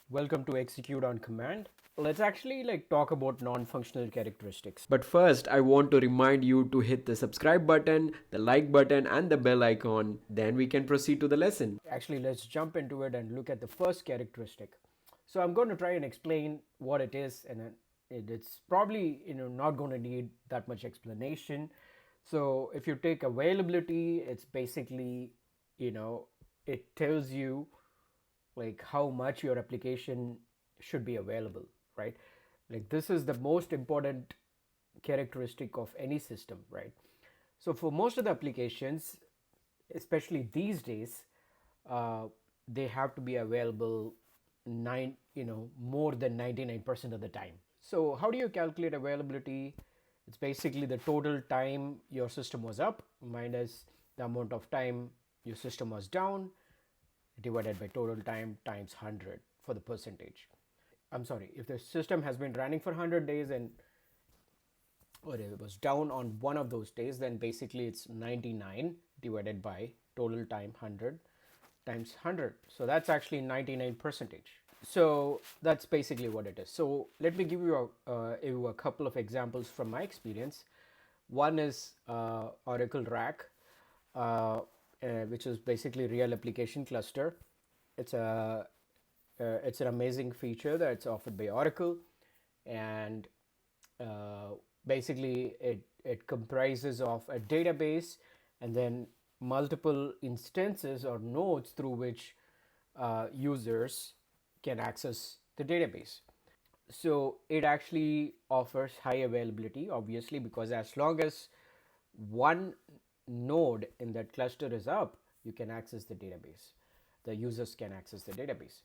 Welcome to Execute on Command. Let's actually talk about non-functional characteristics. But first, I want to remind you to hit the subscribe button, the like button and the bell icon. Then we can proceed to the lesson. Actually, let's jump into it and look at the first characteristic. So I'm going to try and explain what it is, and it's probably not going to need that much explanation. So if you take availability, it's basically you know it tells you like how much your application should be available, right? Like this is the most important characteristic of any system, right? So for most of the applications, especially these days, uh, they have to be available more than 99% of the time. So how do you calculate availability? It's basically the total time your system was up minus the amount of time your system was down divided by total time times 100 for the percentage. I'm sorry, if the system has been running for 100 days and or if it was down on one of those days, then basically it's 99 divided by total time 100 times 100. So that's actually 99 percentage. So that's basically what it is. So let me give you a couple of examples from my experience. One is Oracle Rack, which is basically real application cluster. It's a it's an amazing feature that's offered by Oracle, and uh, basically it comprises of a database and then multiple instances or nodes through which users can access the database. So it actually offers high availability, obviously, because as long as one node in that cluster is up, you can access the database. The users can access the database.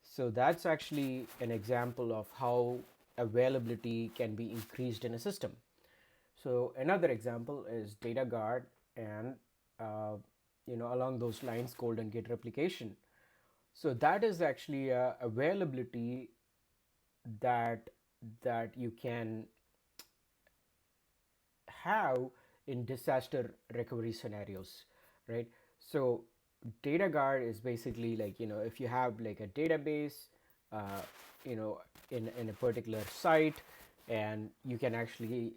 So that's actually an example of how availability can be increased in a system. So another example is data guard and along those lines golden gate replication. So that is actually a availability that you can have in disaster recovery scenarios, right? So data guard is basically like if you have like a database uh, you know in a particular site, and you can actually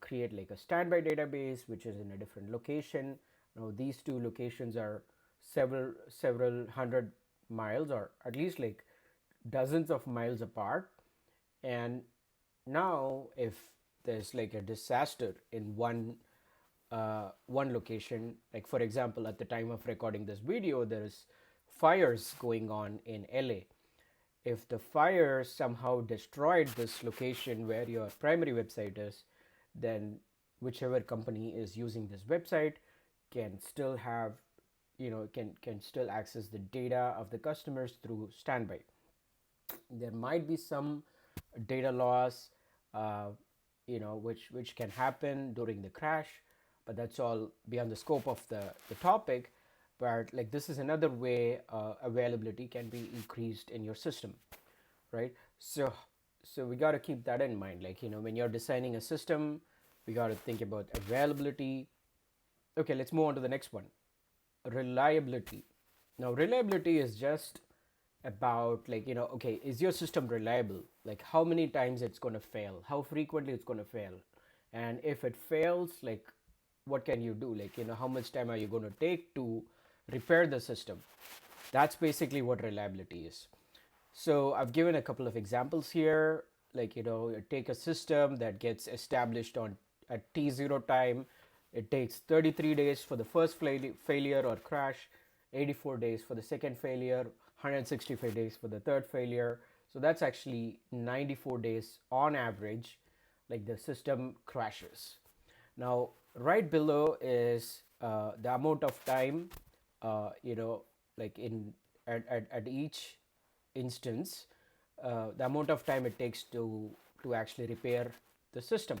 create like a standby database which is in a different location. Now these two locations are several hundred miles, or at least like dozens of miles apart. And now if there's like a disaster in one location, like for example at the time of recording this video there's fires going on in LA. If the fire somehow destroyed this location where your primary website is, then whichever company is using this website can still have can still access the data of the customers through standby. There might be some data loss, uh, which can happen during the crash, but that's all beyond the scope of the topic. But like this is another way availability can be increased in your system, right? So we got to keep that in mind. Like when you're designing a system, we got to think about availability. Okay, let's move on to the next one, reliability. Now reliability is just about like okay, is your system reliable? Like how many times it's going to fail, how frequently it's going to fail, and if it fails, like what can you do? Like how much time are you going to take to repair the system? That's basically what reliability is. So I've given a couple of examples here. Like take a system that gets established on at t0 time. It takes 33 days for the first failure or crash, 84 days for the second failure, 165 days for the third failure. So that's actually 94 days on average, like the system crashes. Now right below is the amount of time, like in at each instance, the amount of time it takes to actually repair the system.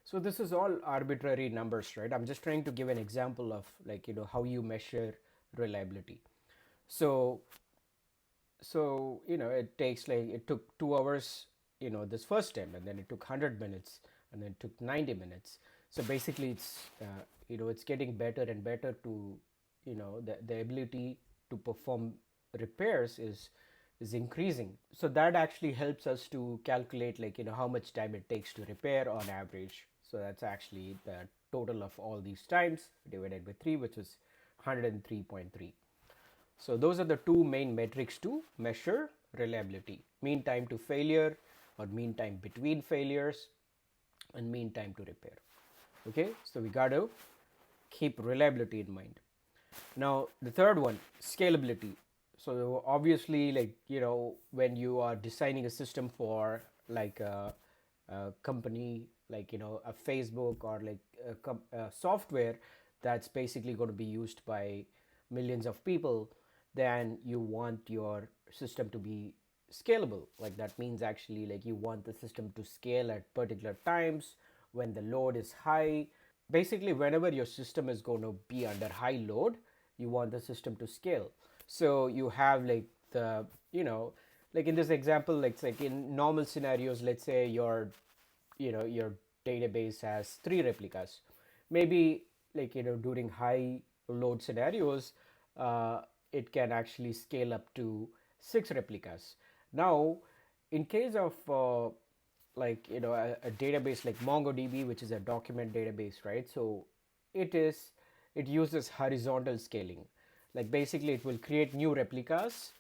So this is all arbitrary numbers, right? I'm just trying to give an example of like how you measure reliability. So it takes like it took 2 hours this first time, and then it took 100 minutes, and then it took 90 minutes. So basically it's it's getting better and better to the ability to perform repairs is is increasing. So that actually helps us to calculate, like, how much time it takes to repair on average. So that's actually the total of all these times divided by 3, which is 103.3. So those are the two main metrics to measure reliability: mean time to failure, or mean time between failures, and mean time to repair. Okay, so we got to keep reliability in mind. Now, the third one, scalability. So obviously, like, when you are designing a system for like a company, like, a Facebook, or like a software that's basically going to be used by millions of people, then you want your system to be scalable. Like, that means actually, like, you want the system to scale at particular times when the load is high. Basically, whenever your system is going to be under high load, you want the system to scale. So you have like the, like in this example, like it's like in normal scenarios, let's say your database has 3 replicas. Maybe, like, during high load scenarios, uh, it can actually scale up to 6 replicas. Now, in case of like, a database like MongoDB, which is a document database, right? So it uses horizontal scaling. Like, basically, it will create new replicas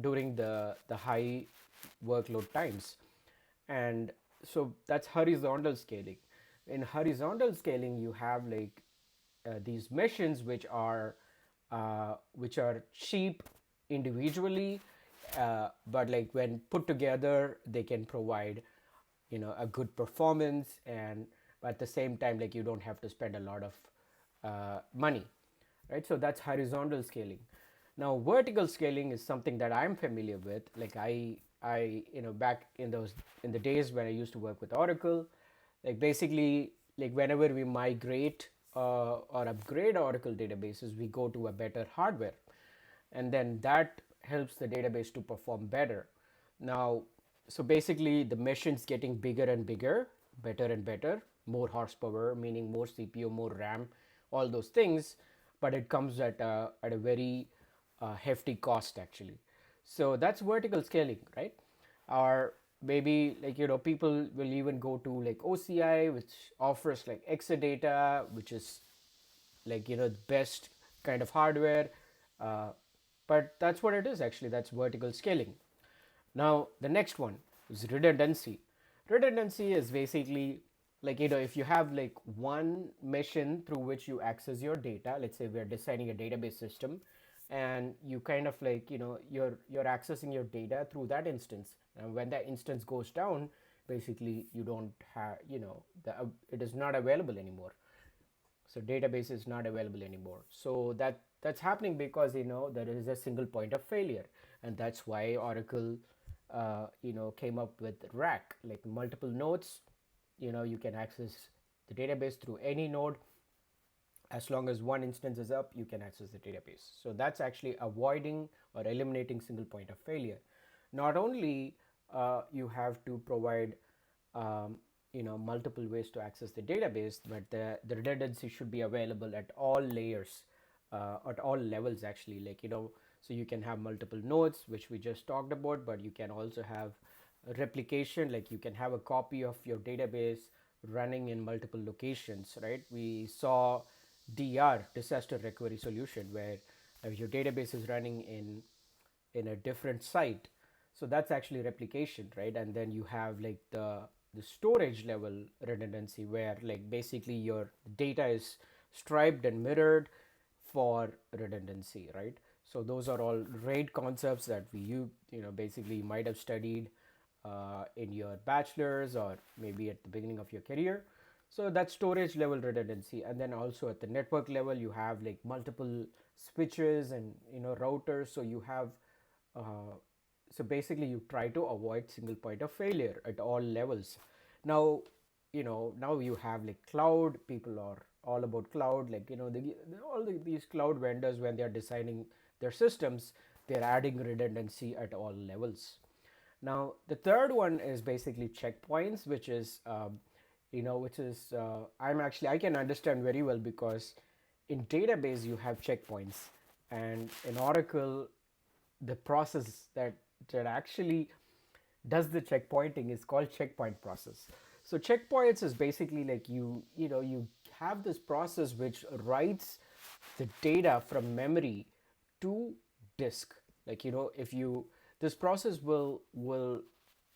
during the high workload times. And so that's horizontal scaling. In horizontal scaling, you have like these machines which are cheap individually, but like when put together, they can provide, a good performance, and at the same time, like, you don't have to spend a lot of money, right? So that's horizontal scaling. Now, vertical scaling is something that I'm familiar with. Like, I back in the days when I used to work with Oracle, like, basically, like, whenever we migrate or upgrade Oracle databases, we go to a better hardware, and then that helps the database to perform better. Now, so basically, the machine's getting bigger and bigger, better and better, more horsepower, meaning more CPU, more RAM, all those things, but it comes at a very hefty cost actually. So that's vertical scaling, right? Or maybe, like, people will even go to like OCI, which offers like Exadata, which is like, the best kind of hardware. uh, but that's what it is actually. That's vertical scaling. Now, the next one is redundancy. Redundancy is basically like, if you have like one machine through which you access your data. Let's say we're designing a database system, and you kind of like, you're accessing your data through that instance, and when that instance goes down, basically you don't have, it is not available anymore. So database is not available anymore. So that's happening because, there is a single point of failure, and that's why Oracle came up with rack, like multiple nodes. You can access the database through any node. As long as one instance is up, you can access the database. So that's actually avoiding or eliminating single point of failure. Not only you have to provide um, multiple ways to access the database, but the redundancy should be available at all layers, at all levels actually. Like, so you can have multiple nodes, which we just talked about, but you can also have replication. Like, you can have a copy of your database running in multiple locations, right? We saw DR, disaster recovery solution, where your database is running in a different site. So that's actually replication, right? And then you have like the storage level redundancy, where like basically your data is striped and mirrored for redundancy, right? So those are all RAID concepts that basically you might have studied in your bachelor's, or maybe at the beginning of your career. So that's storage level redundancy. And then also at the network level, you have like multiple switches and routers. So you have uh, so basically you try to avoid single point of failure at all levels. Now, now you have like cloud. People are all about cloud. Like, these cloud vendors, when they're designing their systems, they're adding redundancy at all levels. Now, the third one is basically checkpoints, which is, I can understand very well, because in database you have checkpoints, and in Oracle, the process that that actually does the checkpointing is called checkpoint process. So checkpoints is basically like you have this process which writes the data from memory to disk. Like if you this process will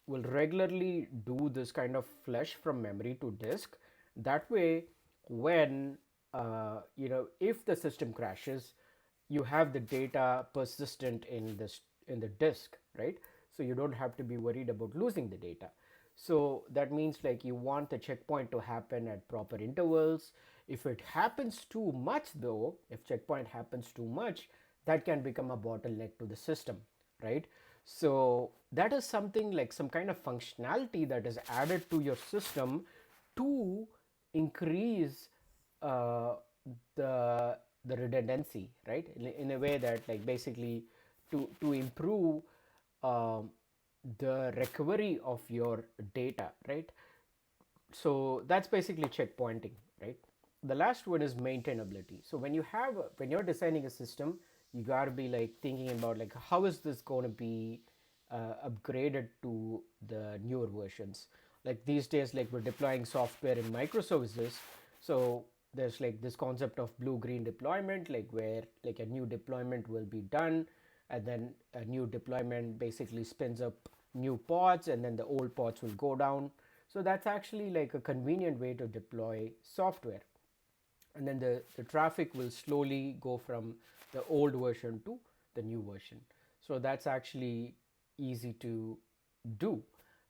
regularly do this kind of flush from memory to disk. That way, when if the system crashes, you have the data persistent in the disk, right? So you don't have to be worried about losing the data. So that means like you want the checkpoint to happen at proper intervals. If it happens too much though, if checkpoint happens too much, that can become a bottleneck to the system, right? So that is something like some kind of functionality that is added to your system to increase uh, the redundancy, right? In a way that like basically to improve um, the recovery of your data, right? So that's basically checkpointing, right? The last one is maintainability. So when you're designing a system, you got to be like thinking about like how is this going to be upgraded to the newer versions. Like these days, like we're deploying software in microservices. So there's like this concept of blue green deployment, like where like a new deployment will be done, and then a new deployment basically spins up new pods, and then the old pods will go down. So that's actually like a convenient way to deploy software. And then the traffic will slowly go from the old version to the new version. So that's actually easy to do,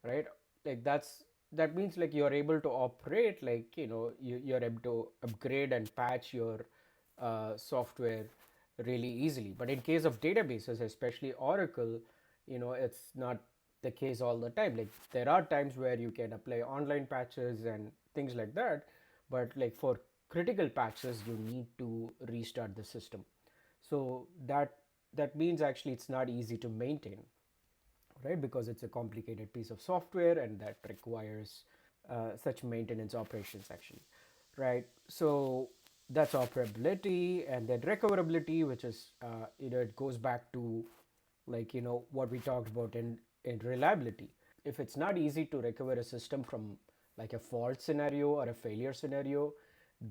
right? Like that means like you're able to operate, like you're able to upgrade and patch your software really easily. But in case of databases, especially Oracle, it's not the case all the time. Like there are times where you can apply online patches and things like that, but like for critical patches you need to restart the system. So that means actually it's not easy to maintain, right? Because it's a complicated piece of software and that requires such maintenance operations actually, right? So that's operability, and then recoverability, which is it goes back to like what we talked about in reliability. If it's not easy to recover a system from like a fault scenario or a failure scenario,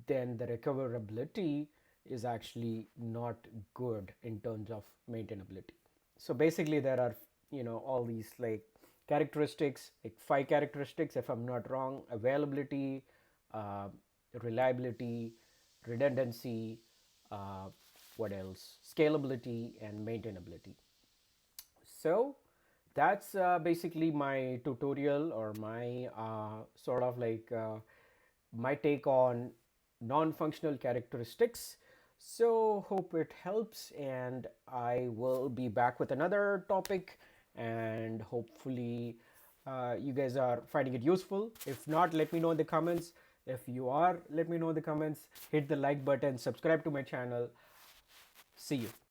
then the recoverability is actually not good in terms of maintainability. So basically there are all these like characteristics, like 5 characteristics if I'm not wrong: availability, uh, reliability, redundancy, uh, what else, scalability, and maintainability. So that's basically my tutorial, or my sort of like my take on non-functional characteristics. So hope it helps, and I will be back with another topic, and hopefully you guys are finding it useful. If not, let me know in the comments. If you are, let me know in the comments. Hit the like button, subscribe to my channel. See you.